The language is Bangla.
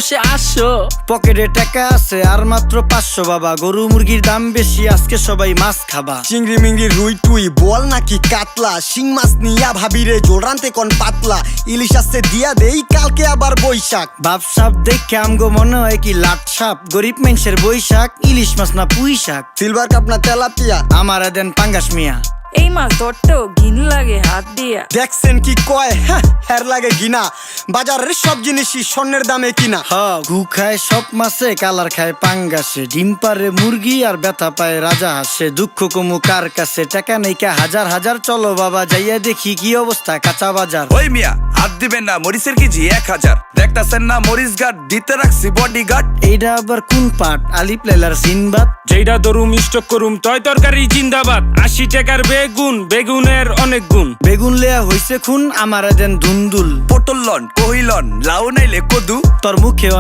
800 পকেটে টাকা আছে আর মাত্র 500 বাবা। গরু মুরগির দাম বেশি, আজকে সবাই মাছ খাবা। চিংড়ি মিংড়ি রুই টুই বল নাকি কাতলা, শিং মাছ নিয়া ভাবিরে জোল রানতে কোন পাতলা, ইলিশ আসছে দিয়া দেই কালকে আবার বৈশাখ। বাপ সাপ দেখে আমগো মনে হয় কি লাট সাপ, গরিব মানুষের বৈশাখ, ইলিশ মাছ না পুঁই শাক। সিলভার কাপ না তেলাপিয়া, আমারে দেন পাঙ্গাস মিয়া। এই মাছ ধরতেও ঘিন লাগে হাত দিয়া। দেখছেন কি কয়, হের লাগে গিনা, বাজারের সব জিনিসই স্বর্ণের দামে কিনা। হ ঘু খায় সব মাছে, কালার খায় পাঙ্গাসে, ডিম পারে মুরগি আর ব্যথা পায় রাজা হাসে। দুঃখ কমু কার কাছে, টাকা নেই কা হাজার হাজার, চলো বাবা যাইয়া দেখি কি অবস্থা কাঁচা বাজার। ওই মিয়া হাত দিবেন না, মরিচের কেজি 1000। দেখতাছেন না মরিচ গার্ড দিতে রাখছি বডি গার্ড। এইটা আবার কোন পাট, আলিপ লাইলার সিনবাদ? যেইটা ধরুম স্টক করুম তয় তরকারি জিন্দাবাদ। 80 টাকার বেগুন, বেগুনের অনেক গুণ। বেগুন লেয়া হইছে খুন, আমারে দেন ধুন্দুল। পটল লন, কহিলন, লাউ নাইলে কদু। তোর মুখে